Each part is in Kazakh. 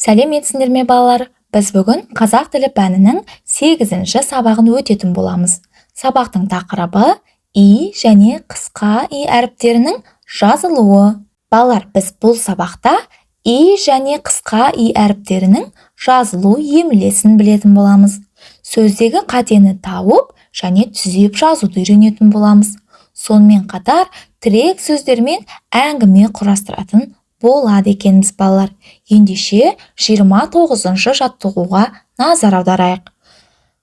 Сәлеметсіңдер ме балалар? Біз бүгін қазақ тілі пәнінің 8-ші сабағын өтетін боламыз. Сабақтың тақырыбы и және қысқа и әріптерінің жазылуы. Балалар, біз бұл сабақта и және қысқа и әріптерінің жазылу емлесін білетін боламыз. Сөздегі қатені тауып және түзеп жазуды үйренетін боламыз. Сонымен қатар тірек сөздермен әңгіме құрастыратын болады екенбіз балалар. Ендеше 29-шы жаттығуға назар аударайық.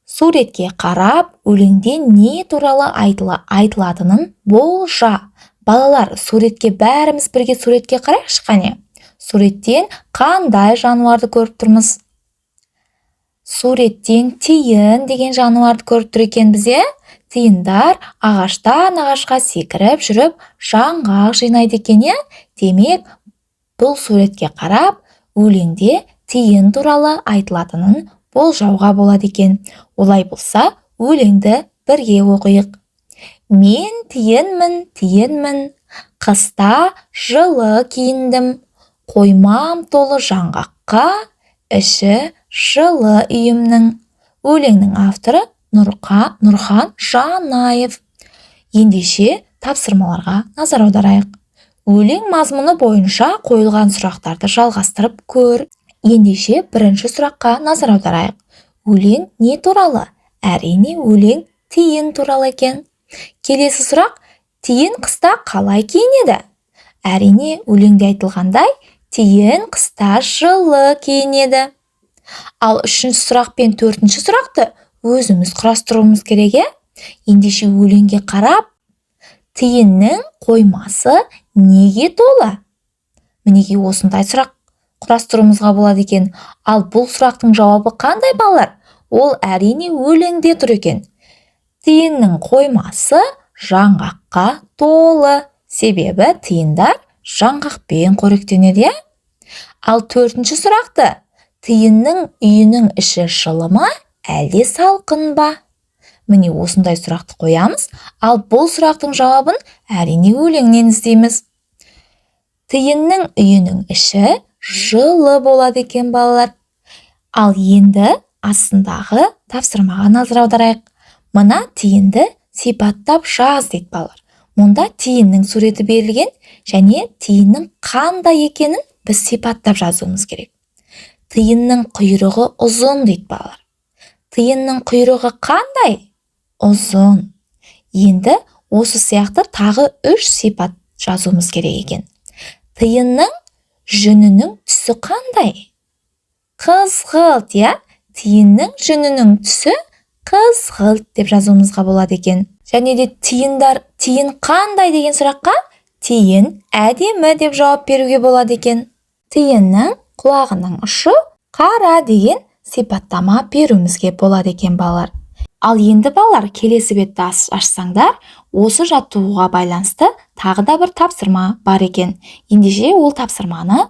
Суретке қарап, өлеңде не туралы айтылатынын болжа. Балалар, суретке бәріміз бірге суретке қарайықшы қане. Суреттен қандай жануарды көріп тұрмыз? Суреттен тиін деген жануарды көріп тұр екенбіз, Тиындар ағаштан ағашқа секіріп жүріп, жаңғақ жинайды екен, Демек, бұл суретке қарап, өлеңде тиын туралы айтылатынын болжауға болады екен. Олай болса, өлеңді бірге оқиық. Мен тиынмын, қыста жылы киіндім, қоймам толы жаңғаққа, іші жылы үйімнің. Өлеңнің авторы Нұрхан Жанаев. Ендеше тапсырмаларға назар аударайық. Өлең мазмұны бойынша қойылған сұрақтарды жалғастырып көр. Ендеше бірінші сұраққа назар аударайық. Өлең не туралы? Әрине, өлең тиын туралы екен. Келесі сұрақ, тиын қыста қалай киінеді? Әрине, өлеңде айтылғандай, тиын қыста жылы киінеді. Ал үшінші сұрақ пен төртінші сұрақты өзіміз құрастыруымыз керек. Ендеше өлеңге қарап, тиынның қоймасы неге толы? Мінеки осындай сұрақ құрастыруымызға болады екен. Ал бұл сұрақтың жауабы қандай балалар? Ол әрине өлеңде тұр екен. Тиынның қоймасы жаңғаққа толы. Себебі тиындар жаңғақпен қоректенеді. Ал төртінші сұрақты, тиынның үйінің іші жылы ма, әлде салқын ба? Міне осындай сұрақты қоямыз, ал бұл сұрақтың жауабын әрине өлеңнен іздейміз. Тиынның үйінің іші жылы болады екен балалар. Ал енді астындағы тапсырмаға назар аударайық. Мына тиынды сипаттап жаз дейді балалар. Мұнда тиынның суреті берілген және тиынның қандай екенін біз сипаттап жазуымыз керек. Тиынның құйрығы ұзын дейді балалар. Тиынның құйрығы қандай? Ұзын. Енді осы сияқты тағы 3 сипат жазуымыз керек екен. Тиынның жүнінің түсі қандай? Қызғылт, Тиынның жүнінің түсі қызғылт деп жазуымызға болады екен. Және де тиын қандай деген сұраққа тиын әдемі деп жауап беруге болады екен. Тиынның құлағының ұшы қара деген сипаттама беруімізге болады екен балалар. Ал енді балалар, келесі бетті ашсаңдар, осы жаттығуға байланысты тағы да бір тапсырма бар екен. Ендеше ол тапсырманы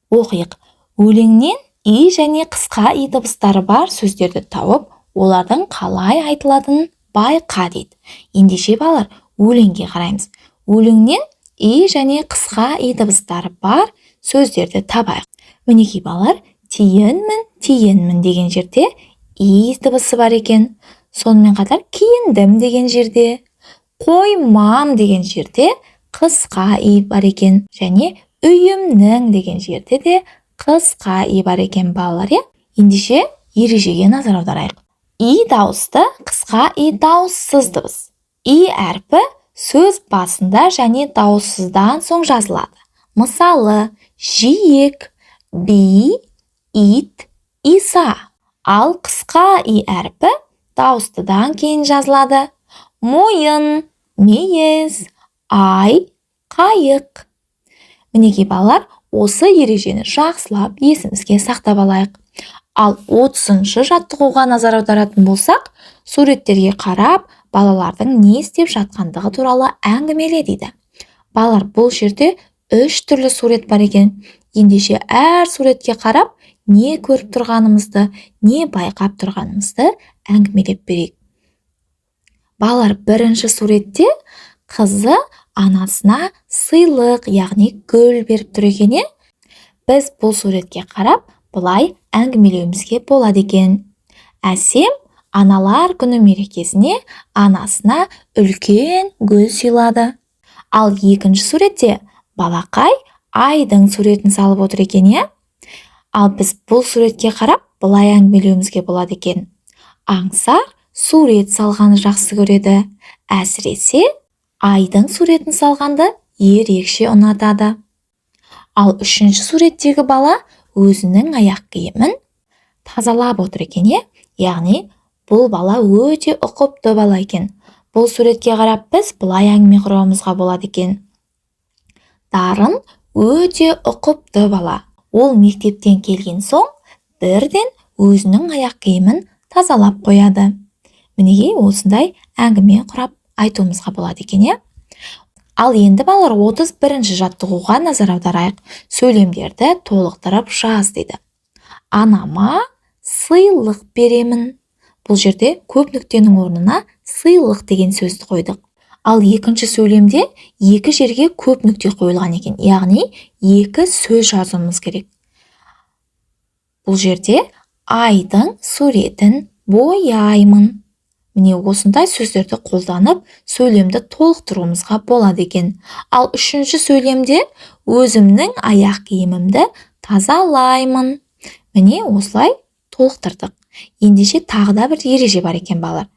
оқиық. Өлеңнен и және қысқа и дыбыстары бар сөздерді тауып, олардың қалай айтылатынын байқа дейді. Ендеше балалар, өлеңге қараймыз. Өлеңнен и және қысқа и дыбыстары бар сөздерді табайық. Мінеки балалар, тиынмын деген жерде и дыбысы бар екен. Сонымен қатар киіндім деген жерде, қоймам деген жерде қысқа и бар екен. Және үйімнің деген жерде де қысқа и бар екен балалар. Ендеше ережеге назар аударайық. И дауысты қысқа и дауыссыз дыбыс. И әрпі сөз басында және дауыссыздан соң жазылады. Мысалы, жиек, би, ит, иса. Ал қысқа и әрпі дауыстыдан кейін жазылады. Мойын, мейіз, ай, қайық. Мінеки балалар, осы ережені жақсылап есімізге сақтап алайық. Ал 30-шы жаттығуға назар аударатын болсақ, суреттерге қарап, балалардың не істеп жатқандығы туралы әңгімеле дейді. Балалар, бұл жерде 3 түрлі сурет бар екен. Ендеше әр суретке қарап, не көріп тұрғанымызды, не байқап тұрғанымызды әңгімелеп берейік. Балалар, бірінші суретте қызы анасына сыйлық, яғни гүл беріп тұр екен. Біз бұл суретке қарап, былай әңгімелеуімізге болады екен. Әсем аналар күні мерекесіне анасына үлкен гүл сыйлады. Ал екінші суретте балақай айдың суретін салып отыр екен, Ал біз бұл суретке қарап былай әңгімелеуімізге болады екен. Аңсар сурет салғаны жақсы көреді. Әсіресе айдың суретін салғанды ерекше ұнатады. Ал үшінші суреттегі бала өзінің аяқ киімін тазалап отыр екен, Яғни бұл бала өте ұқыпты бала екен. Бұл суретке қарап біз былай әңгіме құруымызға болады екен. Дарын өте ұқыпты бала. Ол мектептен келген соң бірден өзінің аяқ киімін тазалап қояды. Мінеге осындай әңгіме құрап айтуымызға болады екен, Ал енді балалар 31-ші жаттығуға назар аударайық. Сөйлемдерді толықтырып жаз дейді. Анама сыйлық беремін. Бұл жерде көп нүктенің орнына сыйлық деген сөзді қойдық. Ал екінші сөйлемде екі жерге көп нүкте қойылған екен. Яғни екі сөз жазуымыз керек. Бұл жерде айдың суретін бояймын. Міне осындай сөздерді қолданып, сөйлемді толықтыруымызға болады екен. Ал үшінші сөйлемде өзімнің аяқ киімімді тазалаймын. Міне осылай толықтырдық. Ендеше тағы да бір ереже бар екен балалар.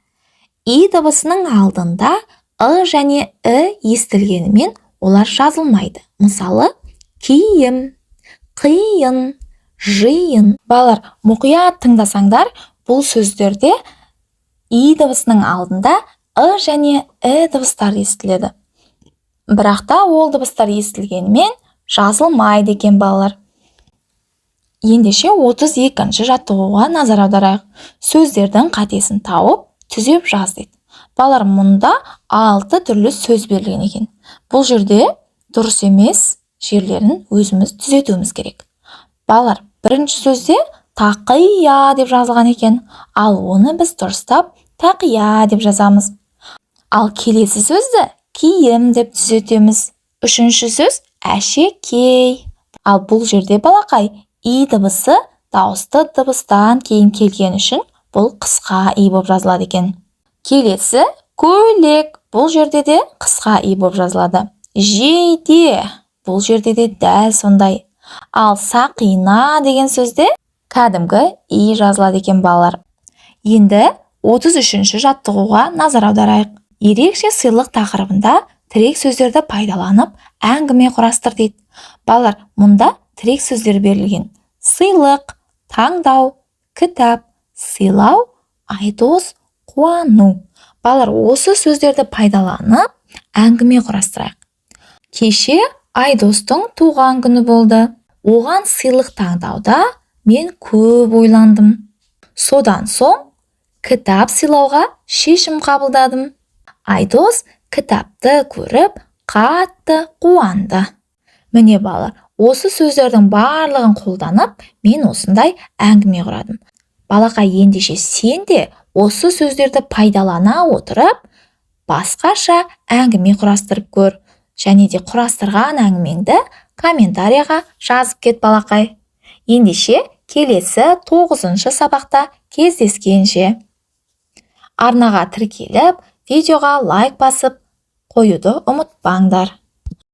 И дыбысының алдында ы және естілгенімен олар жазылмайды. Мысалы, киім, қиын, жиын. Балалар, мұқият тыңдасаңдар, бұл сөздерде и дыбысының алдында және дыбыстары естіледі. Бірақ та ол дыбыстар естілгенімен жазылмайды екен балалар. Ендеше 32-ші жаттығуға назар аударайық. Сөздердің қатесін тауып, түзеп жаз дейді. Балалар, мұнда 6 түрлі сөз берілген екен. Бұл жерде дұрыс емес жерлерін өзіміз түзетуіміз керек. Балалар, бірінші сөзде тақия деп жазылған екен. Ал оны біз дұрыстап тақия деп жазамыз. Ал келесі сөзді киім деп түзетеміз. Үшінші сөз әшекей. Ал бұл жерде балақай и дыбысы дауысты дыбыстан кейін келген үшін бұл қысқа и болып жазылады екен. Келесі көйлек. Бұл жерде де қысқа и болып жазылады. Жейде. Бұл жерде де дәл сондай. Ал сақина деген сөзде кәдімгі и жазылады екен балалар. Енді 33-ші жаттығуға назар аударайық. Ерекше сыйлық тақырыбында тірек сөздерді пайдаланып әңгіме құрастыр дейді. Балалар, мұнда тірек сөздер берілген. Сыйлық, таңдау, кітап, сыйлау, айдос, қуану. Балалар, осы сөздерді пайдаланып әңгіме құрастырайық. Кеше Айдостың туған күні болды. Оған сыйлық таңдауда мен көп ойландым. Содан соң кітап сыйлауға шешім қабылдадым. Айдос кітапты көріп қатты қуанды. Міне балалар, осы сөздердің барлығын қолданып, мен осындай әңгіме құрадым. Балақай, ендеше сен де осы сөздерді пайдалана отырып, басқаша әңгіме құрастырып көр. Және де құрастырған әңгімеңді комментарияға жазып кет балақай. Ендеше келесі 9-шы сабақта кездескенше. Арнаға тіркеліп, видеоға лайк басып қоюды ұмытпаңдар.